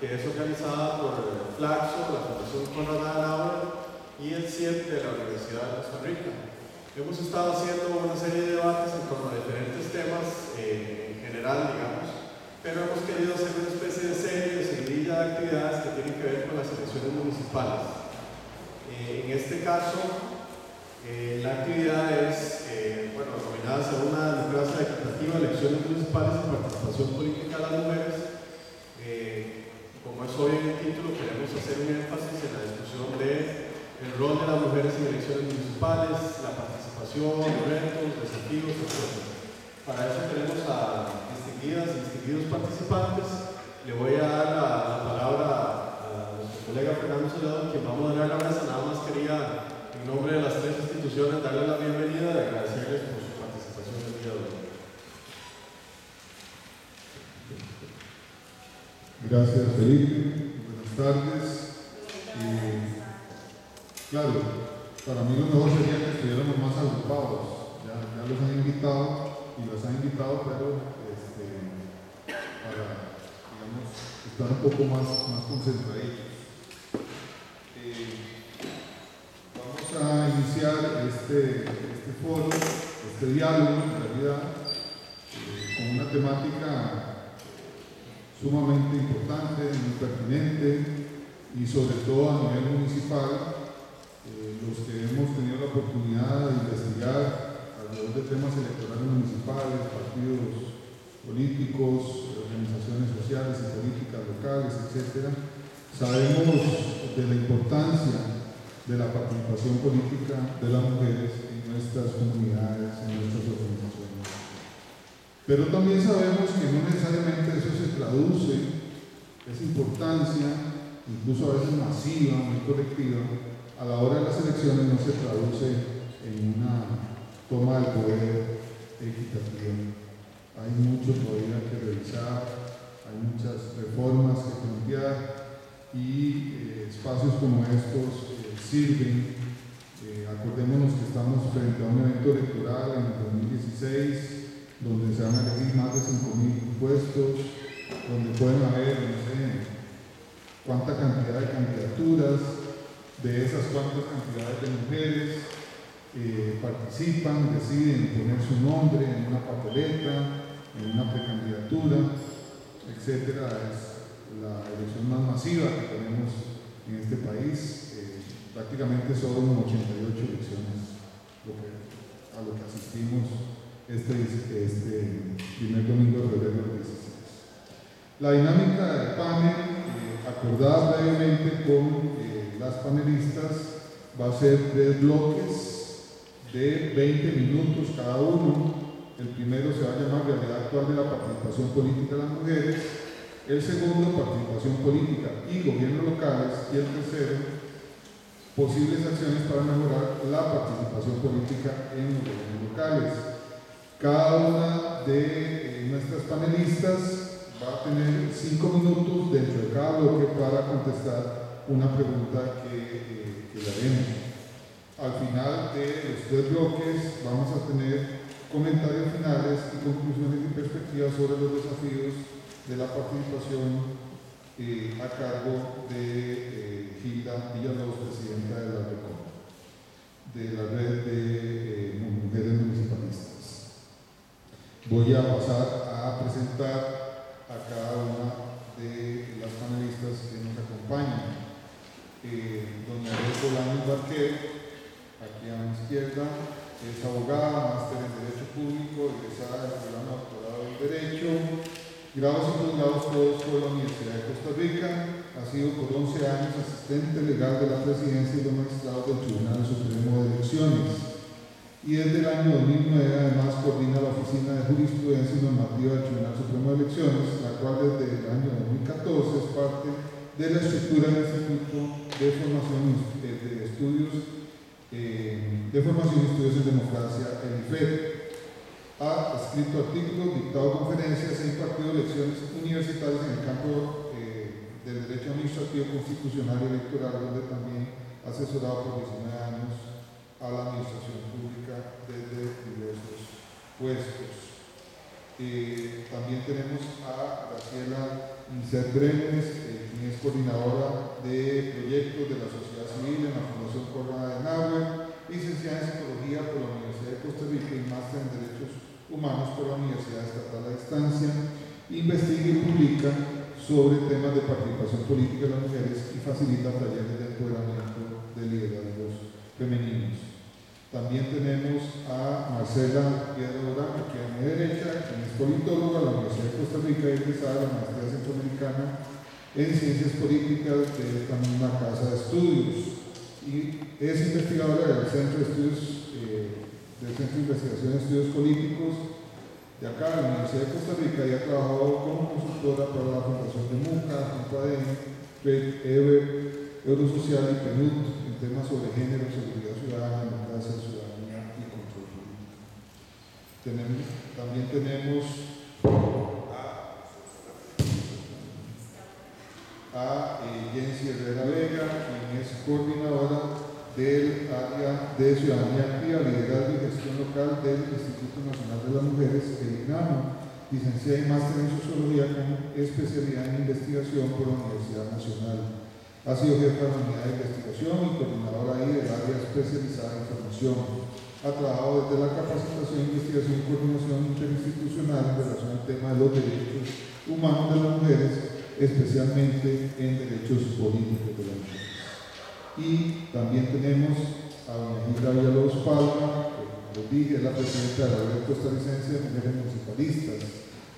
que es organizada por Flaxo, la Fundación Konrad Adenauer y el CIEP de la Universidad de Costa Rica. Hemos estado haciendo una serie de debates en torno a diferentes temas en general, digamos, pero hemos querido hacer una especie de serie de seguidilla de actividades que tienen que ver con las elecciones municipales. En este caso, la actividad es, denominada Segunda Democracia Equitativa, Elecciones Municipales y Participación Política de las Mujeres. Como es obvio en el título, queremos hacer un énfasis en la discusión del rol de las mujeres en elecciones municipales, la participación, los retos, desafíos, etc. Para eso tenemos a distinguidas y distinguidos participantes. Le voy a dar la palabra a nuestro colega Fernando Celedón, quien vamos a dar la mesa. Nada más quería, en nombre de las tres instituciones, darle la bienvenida y agradecerles por su participación el día de hoy. Gracias, Felipe. Buenas tardes. Claro, para mí lo mejor sería que estuviéramos más agrupados. Ya los han invitado y los han invitado, pero para, digamos, estar un poco más concentrados. Vamos a iniciar este foro, este diálogo, en realidad, con una temática sumamente importante, muy pertinente y sobre todo a nivel municipal. Los que hemos tenido la oportunidad de investigar alrededor de temas electorales municipales, partidos políticos, organizaciones sociales y políticas locales, etc., sabemos de la importancia de la participación política de las mujeres en nuestras comunidades, en nuestras organizaciones. Pero también sabemos que no necesariamente eso se traduce, esa importancia, incluso a veces masiva, muy colectiva, a la hora de las elecciones no se traduce en una toma del poder equitativa. Hay mucho todavía que revisar, hay muchas reformas que plantear y espacios como estos sirven. Acordémonos que estamos frente a un evento electoral en el 2016, donde se van a elegir más de 5.000 puestos, donde pueden haber, no sé, cuánta cantidad de candidaturas, de esas cuantas cantidades de mujeres participan, deciden poner su nombre en una papeleta, en una precandidatura, etc. Es la elección más masiva que tenemos en este país. Prácticamente son 88 elecciones a lo que asistimos este primer domingo de febrero del 16. La dinámica del panel, acordada previamente con las panelistas, va a ser 3 bloques de 20 minutos cada uno. El primero se va a llamar Realidad actual de la participación política de las mujeres, el segundo, Participación política y gobiernos locales, y el tercero, Posibles acciones para mejorar la participación política en los gobiernos locales. Cada una de nuestras panelistas va a tener 5 minutos dentro de cada bloque para contestar una pregunta que le haremos. Al final de los 3 bloques vamos a tener comentarios finales y conclusiones y perspectivas sobre los desafíos de la participación a cargo de Gilda Villalobos, presidenta de la RECOM, de la red de mujeres municipalistas. Voy a pasar a presentar a cada una de las panelistas que nos acompañan. Doña Bolaños Barquero, aquí a mi izquierda, es abogada, máster en Derecho Público, egresada del programa de doctorado en Derecho, grados y posgrados todos por la Universidad de Costa Rica. Ha sido por 11 años asistente legal de la presidencia y los magistrados del Tribunal Supremo de Elecciones. Y desde el año 2009 además coordina la Oficina de Jurisprudencia y Normativa del Tribunal Supremo de Elecciones, la cual desde el año 2014 es parte de la estructura del Instituto de Formación y Estudios en Democracia, el IFED. Ha escrito artículos, dictado conferencias e impartido lecciones universitarias en el campo del derecho administrativo, constitucional y electoral, donde también ha asesorado por 19 años a la administración pública desde diversos puestos. También tenemos a Graciela Inser Brenes, también es coordinadora de proyectos de la sociedad civil en la Fundación Konrad Adenauer, licenciada en Psicología por la Universidad de Costa Rica y máster en Derechos Humanos por la Universidad Estatal a Distancia. Investiga y publica sobre temas de participación política de las mujeres y facilita talleres de empoderamiento de liderazgos femeninos. También tenemos a Marcela Piedra Durán, aquí a mi derecha, quien es politóloga de la Universidad de Costa Rica y egresada de la Maestría Centroamericana en Ciencias Políticas de esta misma casa de estudios. Y es investigadora del Centro de Estudios, del Centro de Investigación de Estudios Políticos de acá, de la Universidad de Costa Rica, y ha trabajado como consultora para la Fundación de MUCA, FUNPADEN, Eurosocial y PNUD en temas sobre género, seguridad ciudadana, democracia, ciudadanía y control político. También tenemos a Jensi Herrera Vega, quien es coordinadora del área de ciudadanía activa, liderazgo y gestión local del Instituto Nacional de las Mujeres, el INAMO, licenciada y máster en sociología con especialidad en investigación por la Universidad Nacional. Ha sido jefa de la unidad de investigación y coordinadora ahí del área especializada en información. Ha trabajado desde la capacitación, investigación y coordinación interinstitucional en relación al tema de los derechos humanos de las mujeres, especialmente en derechos políticos de las mujeres. Y también tenemos a doña Gilda Villalobos Palma, que como les dije, es la presidenta de la Red Costarricense de Mujeres Municipalistas,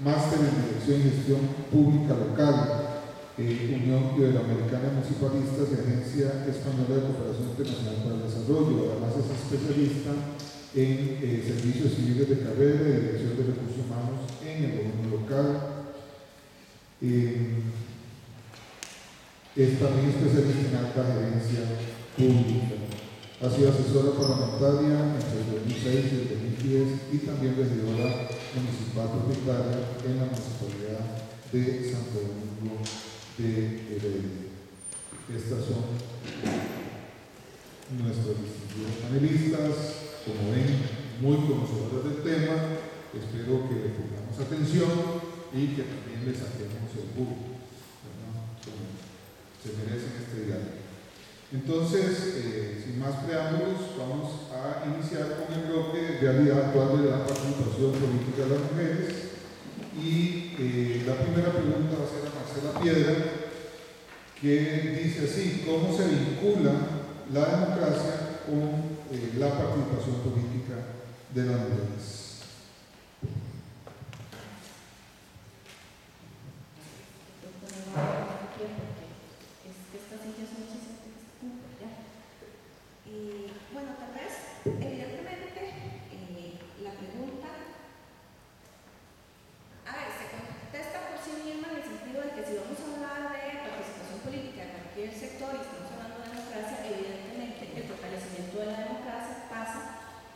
máster en Dirección y Gestión Pública Local, Unión Iberoamericana de Municipalistas y Agencia Española de Cooperación Internacional para el Desarrollo. Además es especialista en servicios civiles de carrera y dirección de recursos humanos en el gobierno local. Es también especialista en alta gerencia pública. Ha sido asesora parlamentaria entre el 2006 y el 2010 y también regidora municipal propietaria en la Municipalidad de Santo Domingo de Heredia. Estas son nuestros distinguidos panelistas, como ven, muy conocedoras del tema. Espero que le pongamos atención y que también le saquemos el jugo, como se merece en este diálogo. Entonces, sin más preámbulos, vamos a iniciar con el bloque de realidad actual de la participación política de las mujeres. Y la primera pregunta va a ser a Marcela Piedra, que dice así: ¿cómo se vincula la democracia con la participación política de las mujeres? Bueno, tal vez, evidentemente, la pregunta, se contesta por sí misma en el sentido de que si vamos a hablar de participación política en cualquier sector y estamos hablando de democracia, evidentemente el fortalecimiento de la democracia pasa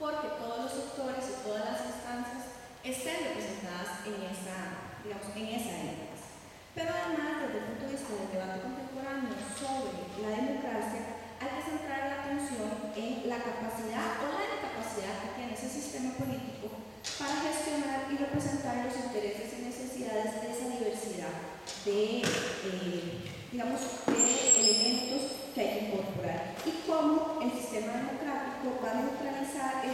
porque todos los sectores y todas las instancias estén representadas en esa democracia. Pero además, desde el punto de vista del debate contemporáneo sobre la democracia, hay que centrar la atención en la capacidad o la incapacidad que tiene ese sistema político para gestionar y representar los intereses y necesidades de esa diversidad de elementos que hay que incorporar, y cómo el sistema democrático va a neutralizar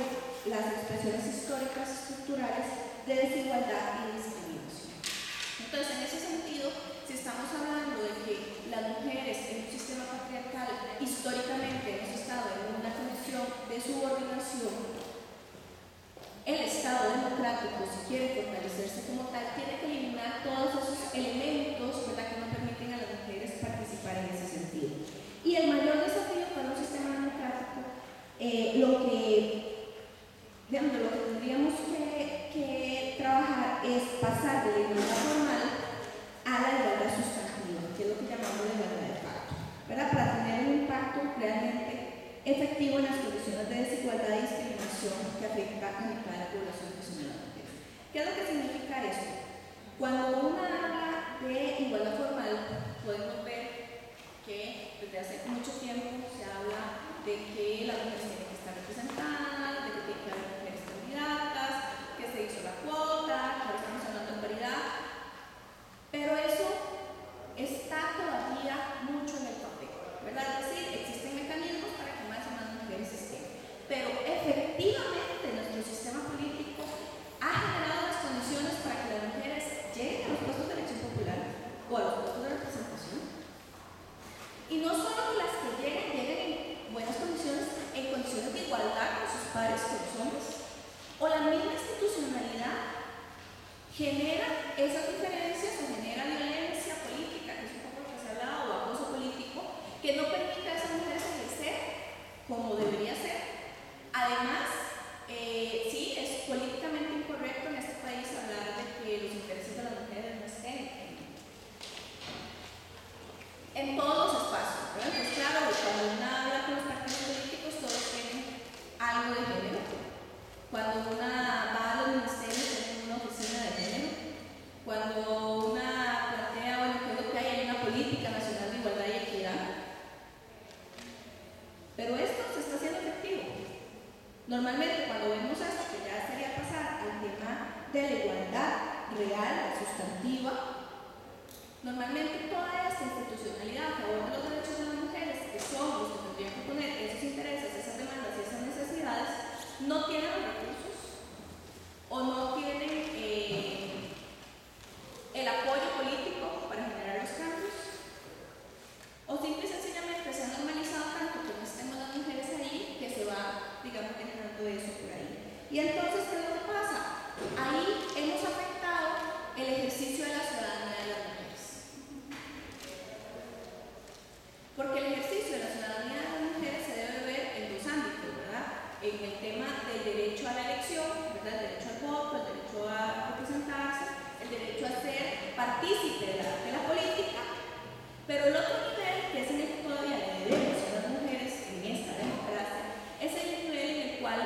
las expresiones históricas estructurales de desigualdad y discriminación. Entonces, en ese sentido, si estamos hablando de que las mujeres en un sistema patriarcal históricamente hemos estado en una condición de subordinación, el Estado democrático, si quiere fortalecerse como tal, tiene que eliminar todos esos elementos, ¿verdad?, que no permiten a las mujeres participar en ese sentido. Y el mayor desafío para un sistema democrático, lo que tendríamos que trabajar es pasar de la igualdad formal a la igualdad sustantiva, que es lo que llamamos la igualdad de facto, ¿verdad?, para tener un impacto realmente efectivo en las condiciones de desigualdad y discriminación que afecta a mitad de la población que son las mujeres. ¿Qué es lo que significa esto? Cuando uno habla de igualdad formal, podemos ver que desde hace mucho tiempo se habla de que las mujeres tienen que estar representadas, de que tiene que haber mujeres candidatas, que se hizo la cuota, que ahora estamos hablando de paridad, pero eso está todavía no solo que las que lleguen en buenas condiciones, en condiciones de igualdad con sus pares, con los hombres, o la misma institucionalidad genera esas diferencias o genera violencia política, que es un poco lo que se ha hablado, o acoso político, que no permite a esas mujeres ejercer como debería ser. Además, sí, es políticamente incorrecto en este país hablar de que los intereses de las mujeres no estén en todos los espacios, ¿verdad? Pues claro, cuando uno habla con los partidos políticos, todos tienen algo de género. Cuando una va a los ministerios, tienen una oficina de género. Cuando una plantea, bueno, ¿qué es lo que hay? Hay una política nacional de igualdad y equidad. Pero esto se está haciendo efectivo. Normalmente, cuando vemos esto, que ya sería pasar al tema de la igualdad real, sustantiva, normalmente toda esta institucionalidad a favor de los derechos de las mujeres, que son los que tendrían que poner esos intereses, esas demandas y esas necesidades, no tienen los recursos o no tienen el apoyo político para generar los cambios, o simple y sencillamente se ha normalizado tanto que no estemos las mujeres ahí que se va, digamos, generando eso por ahí. Y entonces, ¿qué es lo que pasa? Ahí hemos afectado el ejercicio de la ciudadanía de las mujeres. Porque el ejercicio de la ciudadanía de las mujeres se debe ver en dos ámbitos, ¿verdad? En el tema del derecho a la elección, ¿verdad? El derecho al voto, el derecho a representarse, el derecho a ser partícipe de la política, pero el otro nivel, que es en el que todavía le debemos a las mujeres en esta democracia, es el nivel en el cual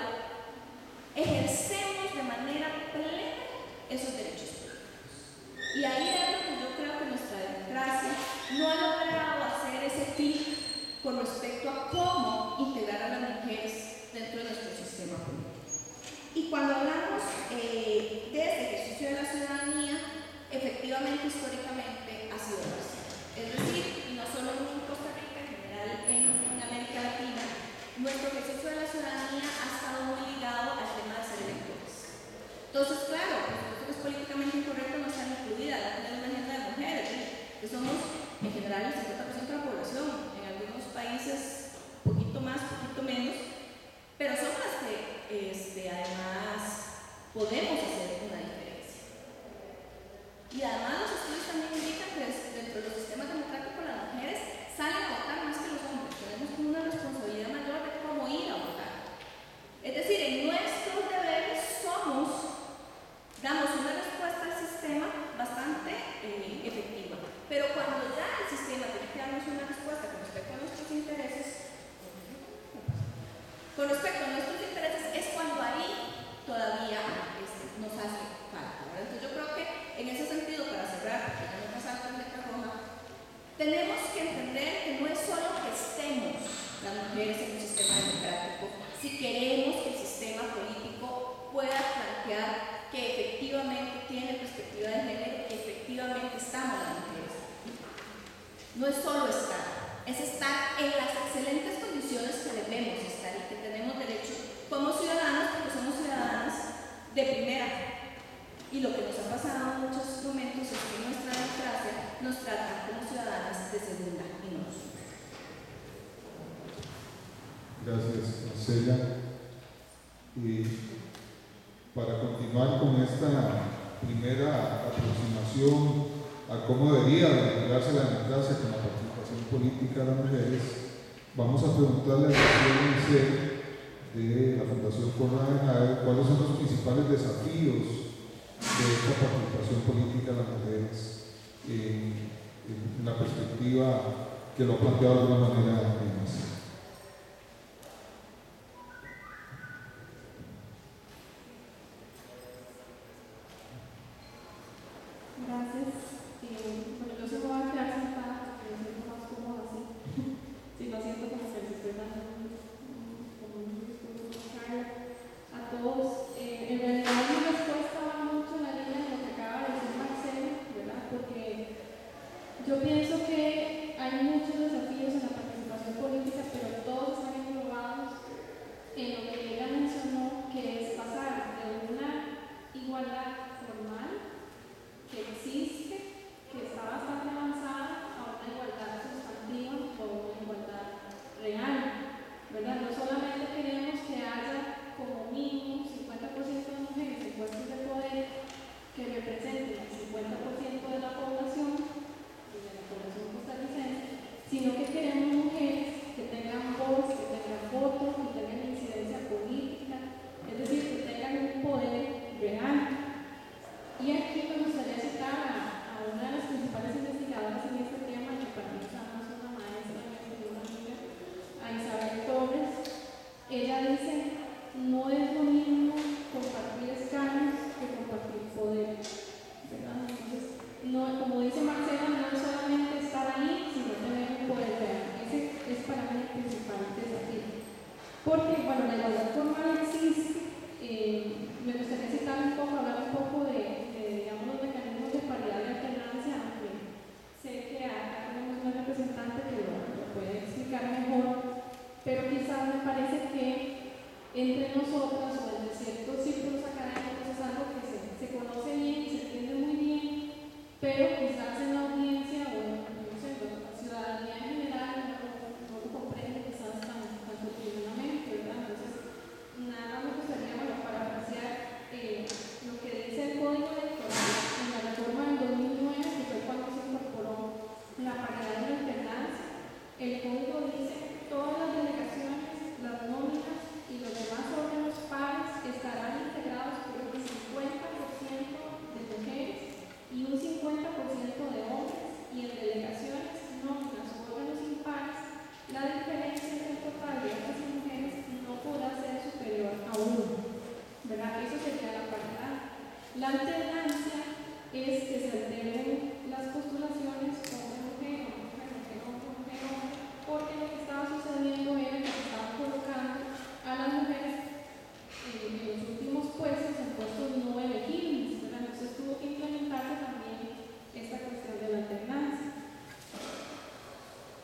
ejercemos de manera plena esos derechos políticos. Y ahí es donde yo creo que nuestra democracia no ha logrado hacer ese clic con respecto a cómo integrar a las mujeres dentro de nuestro sistema político. Y cuando hablamos de este ejercicio de la ciudadanía, efectivamente, históricamente ha sido así. Es decir, no solo en Costa Rica, en general en América Latina, nuestro ejercicio de la ciudadanía ha estado muy ligado al tema de ser electores. Entonces, claro, nosotros es políticamente incorrecto no estar incluida en la agenda de mujeres, que somos en general el 50% de la población, en algunos países un poquito más, un poquito menos, pero somos las que además podemos hacer una diferencia. Y además los estudios también indican que dentro de los sistemas democráticos las mujeres salen a votar más que los hombres. Tenemos una responsabilidad mayor de cómo ir a votar. Es decir, en nuestros deberes damos una respuesta al sistema bastante efectiva. Pero cuando ya el sistema tiene que darnos una respuesta con respecto a nuestros intereses, es cuando ahí todavía nos hace falta, ¿verdad? Entonces yo creo que en ese sentido, para cerrar, porque ya me pasaron la tarjeta roja, tenemos que entender que no es solo que estemos las mujeres en un sistema democrático, si queremos que el sistema político pueda plantear que efectivamente tiene perspectiva de género, que efectivamente estamos las mujeres. No es solo estar, es estar en las excelentes condiciones que debemos estar y que tenemos derecho como ciudadanos, porque somos ciudadanas de primera. Y lo que nos ha pasado en muchos momentos es que nuestra democracia nos trata como ciudadanas de segunda y no. Gracias, Marcela. Para continuar con esta primera aproximación a cómo debería vincularse la democracia con la participación política de las mujeres, vamos a preguntarle a la CNC de la Fundación Konrad Adenauer cuáles son los principales desafíos de esta participación política de las mujeres en la perspectiva que lo ha planteado de alguna manera Marcela. Gracias. Bueno, yo se me voy a quedar sentada porque me siento más cómoda así. Si no siento como que les estoy dando como un discurso a todos. En realidad mi respuesta va mucho en la línea de lo que acaba de decir Marcelo, ¿verdad? Porque yo pienso que hay muchos desafíos en la participación política,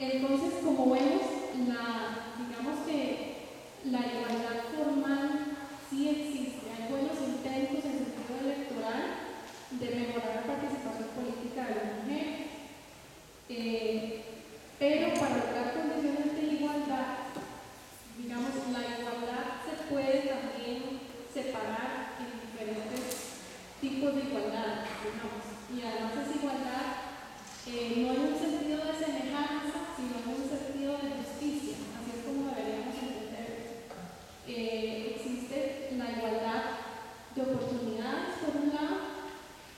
Entonces, como vemos, digamos que la igualdad formal sí existe. Hay buenos intentos en sentido electoral de mejorar la participación política de las mujeres. Pero para lograr condiciones de igualdad, digamos, la igualdad se puede también separar en diferentes tipos de igualdad, digamos, y además esa igualdad no en un sentido de semejanza, sino en un sentido de justicia, así es como deberíamos entender. Existe la igualdad de oportunidades por un lado,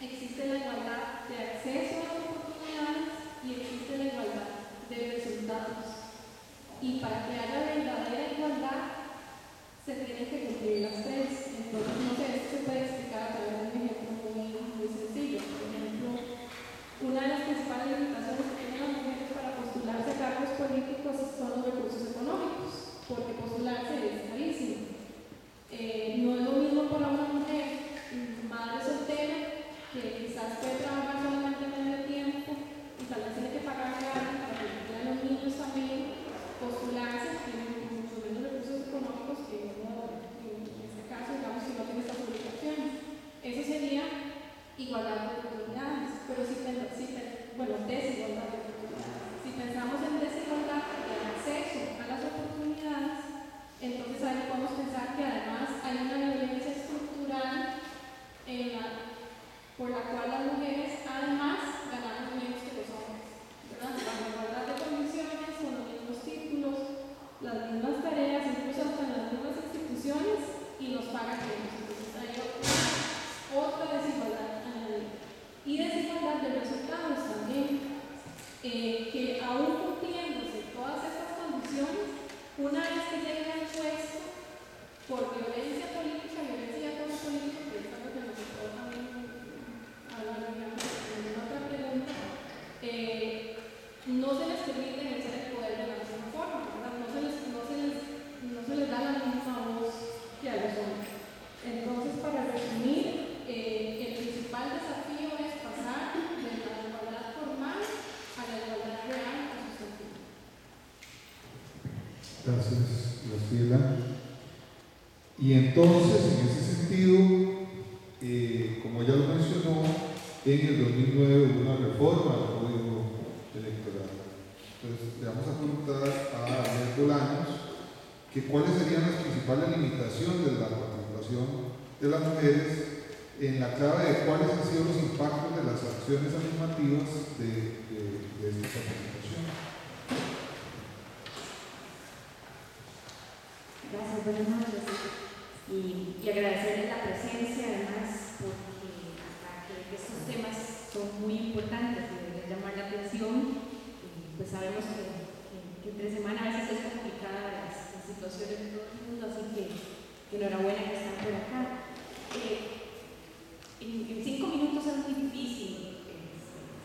existe la igualdad de acceso a las oportunidades y existe la igualdad de resultados. Y para que haya verdadera igualdad se tienen que cumplir las tres. Entonces, no sé, esto se puede explicar a través de un ejemplo muy sencillo. Por ejemplo, una de las principales limitaciones que tienen las mujeres para postularse a cargos políticos son los recursos económicos, porque postularse es carísimo. No es lo mismo para una mujer, madre soltera, que quizás puede trabajar solamente medio tiempo y tal vez tiene que pagarle a alguien para que cuide a los niños también, postularse, tiene mucho menos recursos económicos que uno, en este caso, digamos, que no tiene estas obligaciones. Eso sería igualdad de oportunidades, pero desigualdad de oportunidades. Si pensamos en desigualdad de acceso a las oportunidades, entonces ahí podemos pensar que además hay una violencia estructural por la cual las mujeres además ganamos menos que los hombres, ¿verdad? La igualdad de condiciones, con los mismos títulos, las mismas tareas, incluso hasta en las mismas instituciones, y nos pagan menos. Entonces hay otra desigualdad añadida. Y desigualdad de resultados también, que aún cumpliéndose todas estas condiciones, una vez que llega al puesto por violencia política, violencia de acuerdo político, que es algo que nos puede también hablar, digamos, en otra pregunta, no se les permite ejercer el poder de la misma forma, ¿verdad? No se les da la misma voz que a los hombres. Entonces, para resumir, el principal desafío es pasar de la igualdad formal a la igualdad real o sustantiva. Gracias, Graciela. Y entonces, en ese sentido, como ya lo mencionó, en el 2009 hubo una reforma al Código Electoral. Entonces, le vamos a preguntar a Daniel Bolaños que cuáles serían las principales limitaciones de la participación de las mujeres en la clave de cuáles han sido los impactos de las acciones afirmativas de esta participación. Gracias, buenas noches. Y agradecerles la presencia, además, porque estos temas son muy importantes y deberían llamar la atención. Pues sabemos que entre semana a veces es complicada las situaciones de todo el mundo, así que enhorabuena que están por acá. En 5 minutos es muy difícil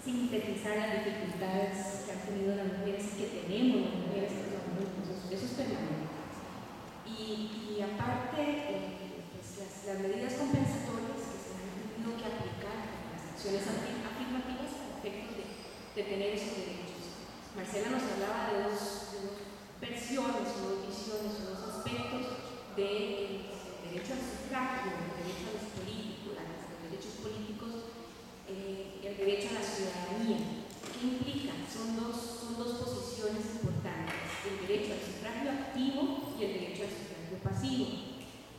sintetizar las dificultades que han tenido las mujeres y que tenemos las mujeres en los grupos. Eso es permanente. Y aparte, pues las medidas compensatorias que se han tenido que aplicar a las acciones afirmativas para efectos de tener esos derechos. Marcela nos hablaba de dos versiones, o dos visiones, o dos aspectos del derecho al sufragio, el derecho a los derechos políticos, el derecho a la ciudadanía. ¿Qué implica? Son dos posiciones importantes: el derecho al sufragio activo y el derecho al sufragio pasivo.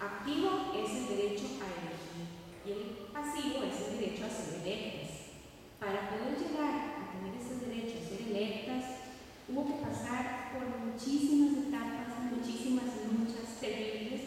Activo es el derecho a elegir y el pasivo es el derecho a ser electas. Para poder llegar a tener ese derecho a ser electas, hubo que pasar por muchísimas etapas, muchísimas luchas terribles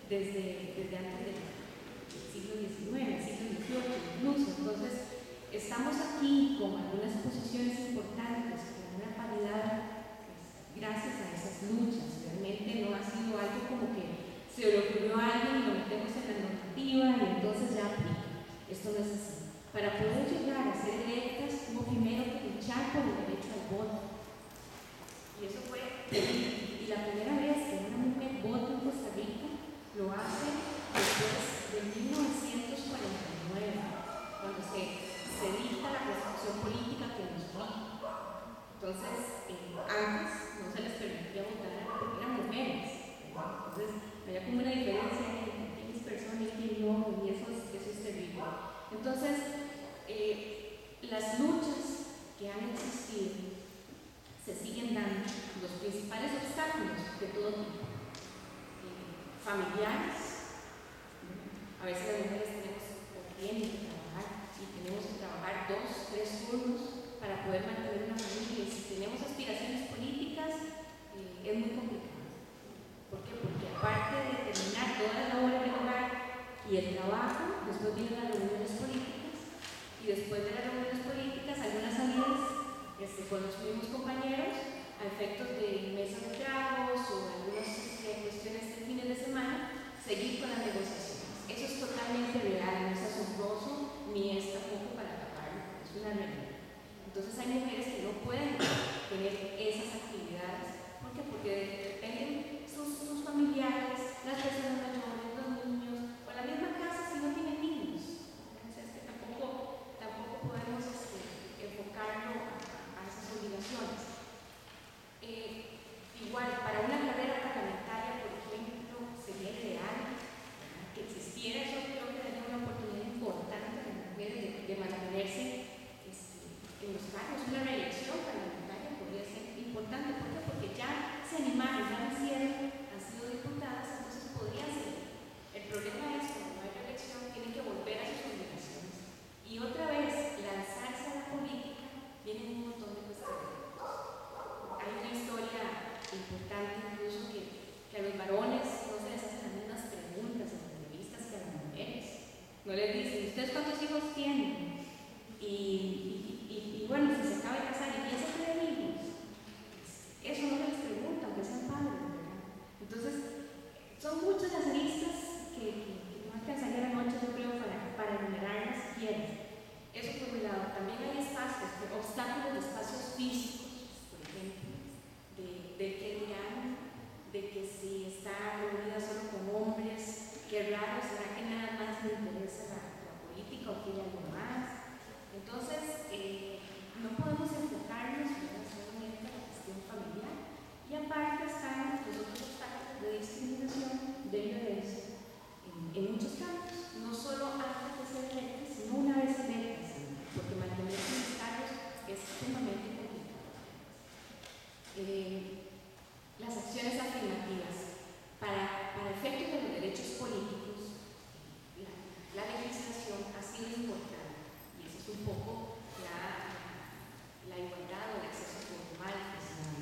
desde antes del siglo XIX, siglo XVIII incluso. Entonces, estamos aquí con algunas posiciones importantes, con una paridad, pues, gracias a esas luchas. Realmente no ha sido algo como que se le ocurrió a alguien y lo metemos en la normativa y entonces ya aplica. Esto no es así. Para poder llegar a ser electas, hubo primero que luchar por el derecho al voto. Y eso fue terrible. Y la primera vez que una mujer vota en Costa Rica lo hace después de 1949, cuando se dicta la Constitución política que nos vota. Entonces, antes principales obstáculos de todo tipo, familiares. A veces las mujeres tenemos o tienen que trabajar y tenemos que trabajar 2, 3 turnos para poder mantener una familia, y si tenemos aspiraciones políticas es muy complicado. ¿Por qué? Porque aparte de terminar todas las labores del hogar y el trabajo, después vienen las reuniones políticas, y después de las reuniones políticas algunas salidas con los mismos compañeros a efectos de mesas de tragos o algunas cuestiones de fines de semana, seguir con las negociaciones. Eso es totalmente real, no es asombroso ni es tampoco para taparlo, es una realidad. Entonces hay mujeres que no pueden tener esas actividades. ¿Por qué? Porque dependen sus familiares, las personas mayores, los niños, o la misma casa si no tienen niños. Entonces es que tampoco podemos enfocarlo a esas obligaciones. Igual, para una carrera parlamentaria, por ejemplo, sería ideal que existiera. Eso creo que daría una oportunidad importante a las mujeres de mantenerse en los cargos. Una reelección parlamentaria podría ser importante. ¿Por qué? Porque ya se animaron, ya lo hicieron, han sido diputadas, entonces podría ser. El problema es que cuando no hay reelección tienen que volver a sus obligaciones. Y otra vez, lanzarse a la política, vienen un montón de cuestiones. Hay una historia importante incluso que a los varones no se les hacen las mismas preguntas en las entrevistas que a las mujeres. No les dicen, ¿ustedes cuántos hijos tienen? Y bueno, si se acaba de casar y piensa tener hijos, eso no se les pregunta, aunque sean padres, ¿verdad? Entonces, son muchas las aristas que no alcanzaría la noche, yo creo, para enumerarlas siquiera. Eso por un lado. También hay espacios, obstáculos de espacios físicos, por ejemplo, de que dirán, de que si está reunida solo con hombres, qué raro, será que nada más le interesa la política o quiere algo más. Entonces, no podemos enfocarnos solamente en la cuestión familiar. Y aparte están los otros obstáculos de discriminación, de violencia, en muchos campos, no solo antes de ser electas, sino una vez electas, porque mantenerse en los cargos es sumamente complicado. Las acciones afirmativas. Para efectos de los derechos políticos, la legislación ha sido importante, y eso es un poco la igualdad o el acceso formal que se da.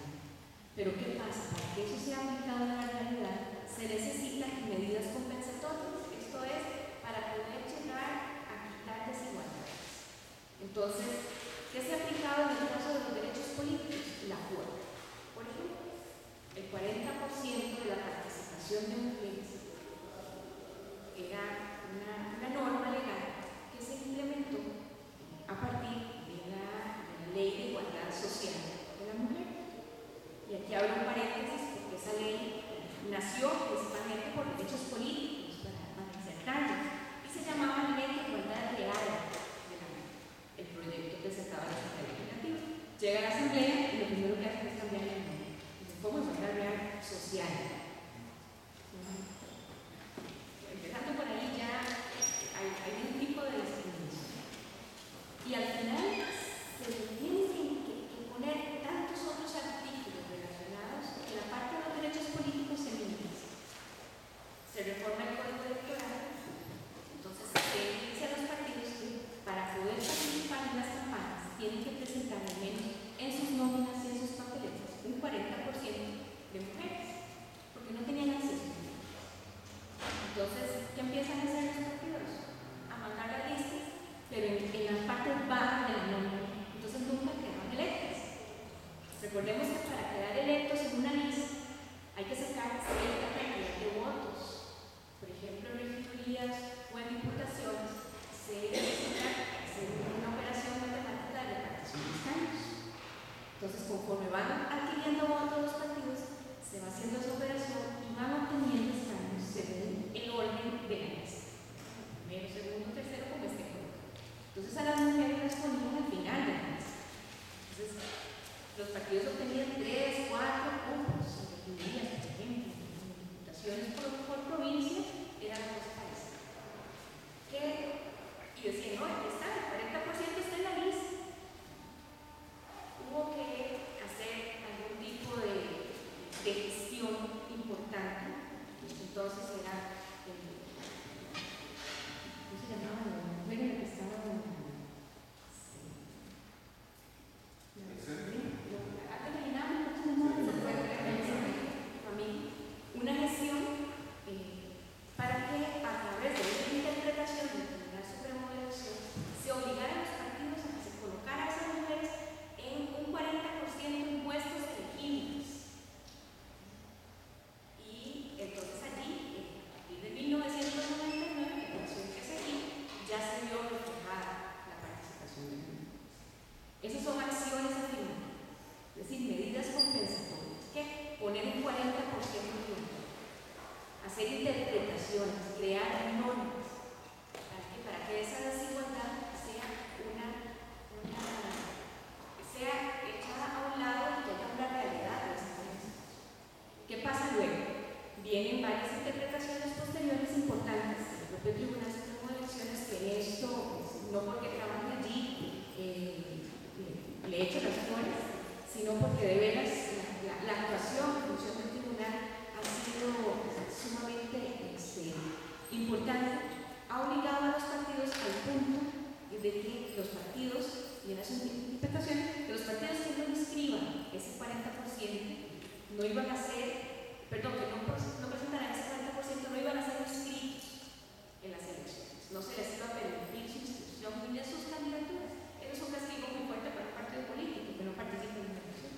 Pero ¿qué pasa? Para que eso sea aplicado en la realidad, se necesitan medidas compensatorias, esto es, para poder llegar a quitar desigualdades. Entonces, ¿qué se ha aplicado en el caso de los derechos políticos? La cuota. Por ejemplo, el 40% de la participación de mujeres era una norma legal que se implementó a partir de la Ley de Igualdad Social de la Mujer. Y aquí abro un paréntesis porque esa ley nació principalmente por derechos políticos, para insertarlos, y se llamaba Ley de Igualdad Real de la Mujer. El proyecto presentado en la Asamblea Legislativa. Llega a la Asamblea y lo primero que hace es cambiar el nombre. ¿Cómo igualdad real social? Empezando por ahí ya hay un tipo de discriminación. Y al final se tienen que poner tantos otros artículos relacionados que la parte de los derechos políticos se minimiza. Se reforma el código electoral, entonces se dice a los partidos que para poder participar en las campañas tienen que presentar al menos en sus nóminas y en sus papeletas un 40% de mujeres, porque no tenían acceso. Entonces, ¿qué empiezan a hacer los partidos? A mandar las listas, pero en las partes bajas de la nómina. Entonces nunca quedaban electas. Recordemos que para quedar electos en una lista hay que sacar cierta cantidad de votos. Por ejemplo, en regidurías o en diputaciones se necesita hacer una operación matemática de repartición de escaños. Entonces, conforme van adquiriendo votos los partidos, se va haciendo esa operación y van obteniendo escaños según el orden de la lista. Primero, segundo, tercero, como este código. Entonces, a las mujeres las ponían al final de la lista. Entonces, los partidos obtenían 3, 4 puntos en regidurías, por ejemplo, en diputaciones por provincia, era la cosa parecida. Y decían, no, aquí está, el 40% está en la lista. Hubo que hacer de gestión importante. Entonces era, ¿cómo se llamaba? La mujer en la que estaba una gestión para que a través de esa interpretación del Tribunal Supremo de Elección se obligaran a los partidos a que se colocara a esas mujeres en un 40% de puestos elegibles. Y entonces allí, a partir de 1999, la elección que seguí, ya se vio reflejada la participación de las mujeres. Esas son acciones afirmativas, es decir, medidas compensatorias, que poner un 40% de mujeres, hacer interpretaciones, crear normas, para que esa desigualdad sea sea echada a un lado y que haya una realidad de esa diferencia. ¿Qué pasa luego? Vienen varias interpretaciones posteriores importantes del propio Tribunal Supremo de Elecciones que esto, no porque trabaje allí, le echo las flores, sino porque de veras la actuación en función del tribunal ha sido sumamente importante, ha obligado a los partidos al punto de que los partidos, y en las interpretaciones, que los partidos que no inscriban ese 40% no iban a ser, perdón, que no presentaran ese 40%, no iban a ser inscritos en las elecciones, no se les iba a permitir su inscripción ni de sus candidaturas. Eso es un castigo muy fuerte para un partido político que no participa en la elección.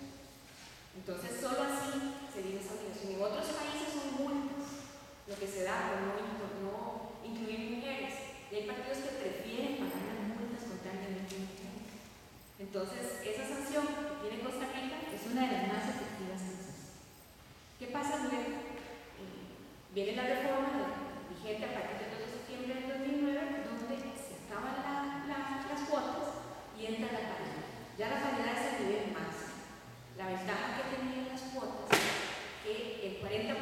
Entonces, solo así se viene esa obligación. En otros países son multas lo que se da por no incluir mujeres. Y hay partidos que prefieren pagar las multas con tal de no incluir mujeres. Entonces, esa sanción que tiene Costa Rica es una de las más efectivas sanciones. ¿Qué pasa luego? Viene la reforma vigente a partir del 2 de septiembre del 2009, donde se acaban las cuotas y entra la paridad. Ya la paridad es el nivel máximo. La ventaja que tenían las cuotas es que el 40%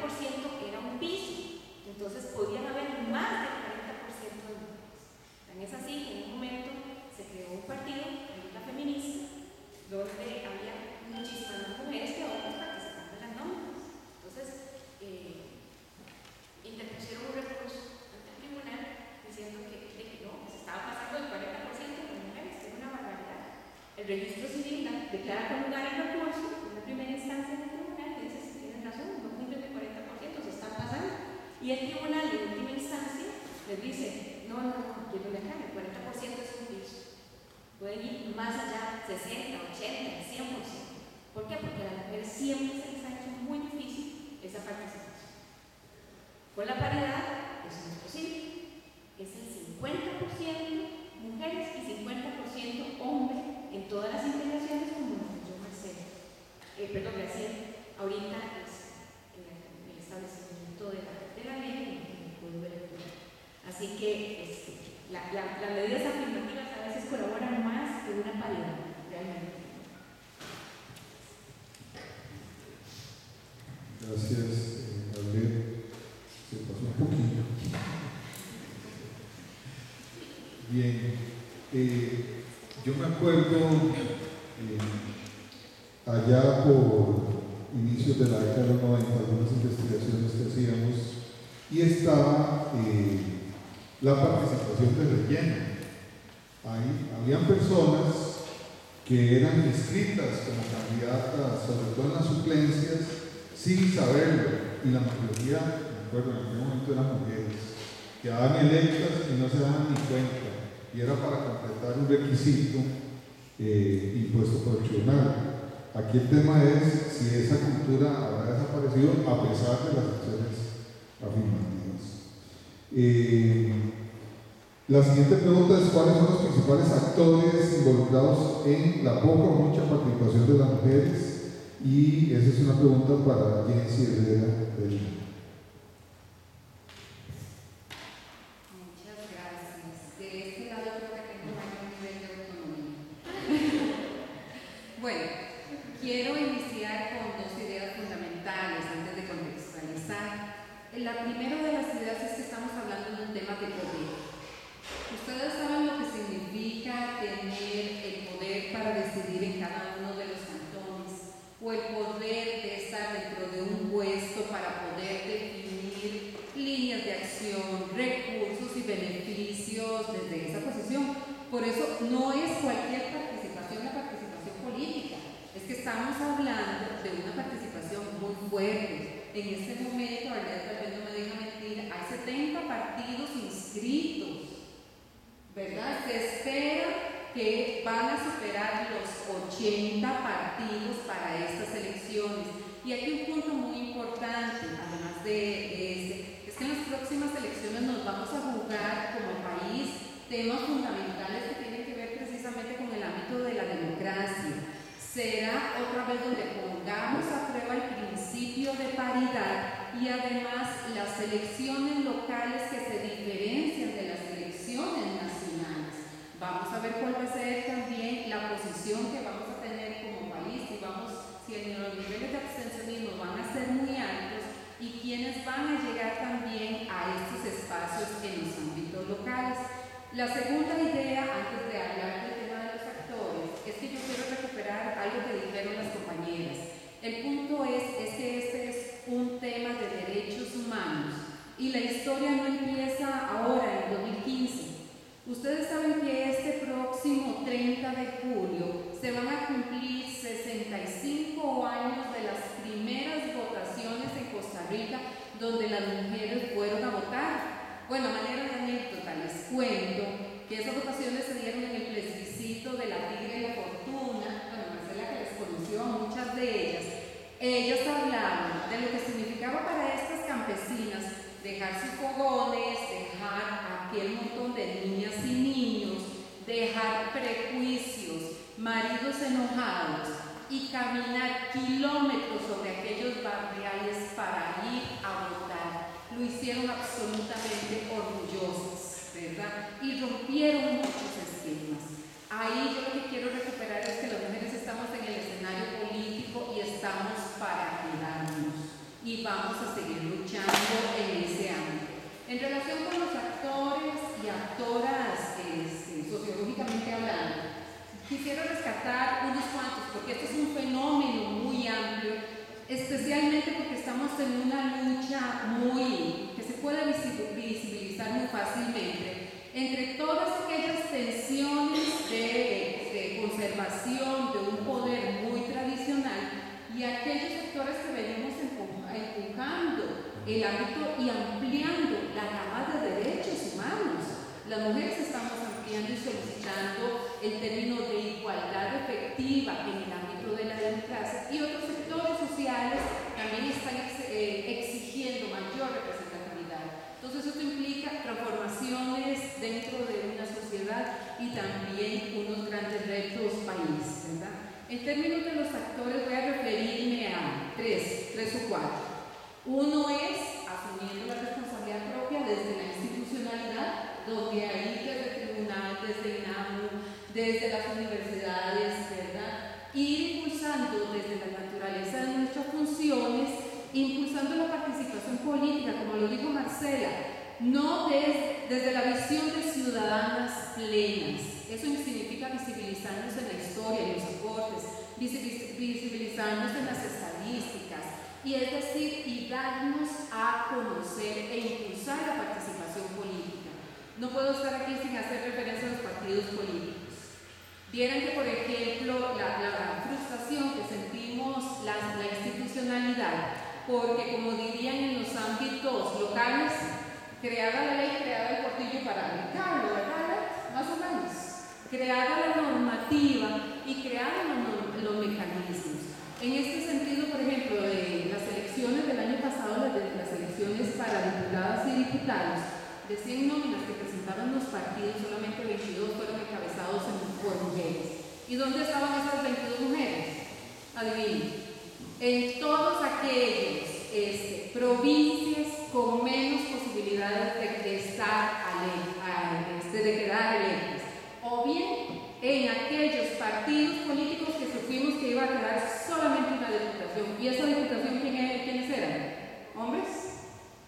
era un piso, entonces podían haber más del 40% de mujeres. Tan es así que en un momento se creó un partido, la Liga Feminista, donde había muchísimas más mujeres que hombres participando en las nóminas. Entonces, interpusieron un recurso ante el tribunal diciendo que no, que se estaba pasando del 40% de mujeres, que es una barbaridad. El registro civil declara con lugar el recurso en la primera instancia del tribunal y dice: si tienen razón, no cumplen el 40%, se están pasando. Y el tribunal en última instancia les dice: no, quiero dejar, el 40% es un piso. Pueden ir más allá, 60, 80, 100%. ¿Por qué? Porque a las mujeres siempre se les ha hecho muy difícil esa participación. Con la paridad, eso no es posible. Es el 50% mujeres y 50% hombres en todas las integraciones, como lo que yo Marcelo. Recién, ahorita es el establecimiento de la ley y el código electoral. Así que las medidas afirmativas a veces colaboran más que una paridad, realmente. Gracias, Gabriel. Se pasó un poquito. Bien, yo me acuerdo allá por inicios de la década de los 90, algunas investigaciones que hacíamos, y estaba la participación de relleno. Habían personas que eran inscritas como candidatas, sobre todo en las suplencias, sin saberlo, y la mayoría, me acuerdo, en aquel momento eran mujeres, quedaban electas y no se daban ni cuenta, y era para completar un requisito impuesto por el tribunal. Aquí el tema es si esa cultura habrá desaparecido a pesar de las acciones afirmativas. La siguiente pregunta es: ¿cuáles son los principales actores involucrados en la poca o mucha participación de las mujeres? Y esa es una pregunta para Jensi Herrera de Lima. Muchas gracias. De este lado creo que tengo un buen nivel de autonomía. Bueno, quiero iniciar con dos ideas fundamentales antes de contextualizar. La primera de las ideas es que estamos hablando de un tema de poder. Ustedes saben lo que significa tener el poder para decidir en cada uno de los cantones, o el poder de estar dentro de un presupuesto para poder definir líneas de acción, recursos y beneficios desde esa posición. Por eso no es cualquier participación la participación política, es que estamos hablando de una participación muy fuerte. En este momento, Arlette tal vez no me deja mentir, hay 70 partidos inscritos, ¿verdad? Se espera que van a superar los 80 partidos para estas elecciones. Y aquí un punto muy importante, además de este, es que en las próximas elecciones nos vamos a jugar como país temas fundamentales que tienen que ver precisamente con el ámbito de la democracia. Será otra vez donde pongamos a prueba el principio de paridad y además las elecciones locales que se diferencian de las elecciones nacionales. Vamos a ver cuál va a ser también la posición que vamos a tener como país, si los niveles de abstencionismo van a ser muy altos y quiénes van a llegar también a estos espacios en los ámbitos locales. La segunda idea, antes de hablar del tema de los actores, es que yo quiero recuperar algo que dijeron las compañeras. El punto es que este es un tema de derechos humanos y la historia no empieza ahora, en 2015. Ustedes saben que este próximo 30 de julio se van a cumplir 65 años de las primeras votaciones en Costa Rica donde las mujeres fueron a votar. Bueno, a manera de anécdota les cuento que esas votaciones se dieron en el plebiscito de la Tigre y la Fortuna. Bueno, Marcela, que les conoció a muchas de ellas hablaban de lo que significaba para estas campesinas dejar sus fogones, dejar aquel montón de niñas y niños, dejar prejuicios, maridos enojados y caminar kilómetros sobre aquellos barriales para ir a votar. Lo hicieron absolutamente orgullosas, ¿verdad? Y rompieron muchos esquemas. Ahí yo lo que quiero recuperar es que las mujeres estamos en el escenario político y estamos para quedarnos. Y vamos a seguir luchando en ese ámbito. En relación con los actores y actoras, sociológicamente hablando, quisiera rescatar unos cuantos, porque este es un fenómeno muy amplio, especialmente porque estamos en una lucha que se puede visibilizar muy fácilmente entre todas aquellas tensiones de conservación de un poder muy tradicional y aquellos sectores que venimos empujando el ámbito y ampliando la gama de derechos humanos. Las mujeres estamos ampliando y solicitando el término de igualdad efectiva en el ámbito de la democracia y otros sectores sociales también están exigiendo mayor representatividad. Entonces esto implica transformaciones dentro de una sociedad y también unos grandes retos país, ¿verdad? En términos de los actores voy a referirme a tres o cuatro. Uno es asumiendo la responsabilidad propia desde la institucionalidad, donde ahí desde el tribunal, desde INAMU, desde las universidades, ¿verdad? Ir impulsando desde la naturaleza de nuestras funciones, impulsando la participación política, como lo dijo Marcela, no desde la visión de ciudadanas plenas. Eso significa visibilizarnos en la historia, en los aportes, visibilizarnos en las estadísticas, y es decir, y darnos a conocer e impulsar la participación política. No puedo estar aquí sin hacer referencia a los partidos políticos. Vieran que, por ejemplo, la frustración que sentimos la institucionalidad, porque como dirían en los ámbitos locales, creada la ley, creada el portillo para aplicarlo, ¿verdad? Más o menos. Creada la normativa y creados los mecanismos. En este sentido, por ejemplo, las elecciones del año pasado, las elecciones para diputadas y diputados, de 100 nóminas que presentaron los partidos, solamente 22 fueron encabezados por mujeres. ¿Y dónde estaban esas 22 mujeres? Adivinen. En todos aquellos provincias con menos posibilidades de estar de quedar electas, o bien en aquellos partidos políticos que supimos que iba a quedar solamente una diputación. ¿Y esa diputación quiénes eran? ¿Hombres?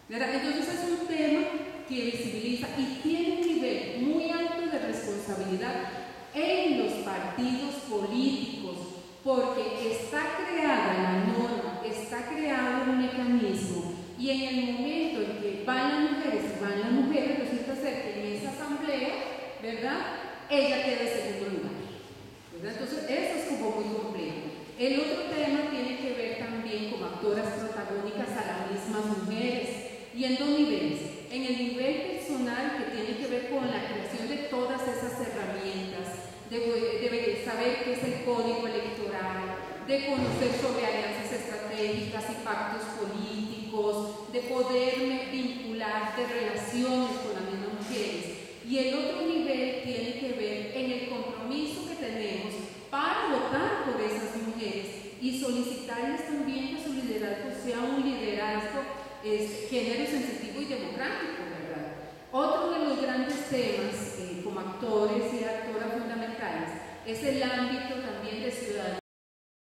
¿Verdad? Entonces es un tema que visibiliza y tiene un nivel muy alto de responsabilidad en los partidos políticos, porque está creada la norma, está creado un mecanismo actoras protagónicas a las mismas mujeres, y en dos niveles. En el nivel personal, que tiene que ver con la creación de todas esas herramientas, de saber qué es el código electoral, de conocer sobre alianzas estratégicas y pactos políticos, de poderme vincular de relaciones con las mismas mujeres. Y el otro nivel tiene que ver en el compromiso que tenemos para votar por esas mujeres y solicitarles también que su liderazgo sea un liderazgo género sensitivo y democrático, ¿verdad? Otro de los grandes temas como actores y actoras fundamentales es el ámbito también de ciudadanía.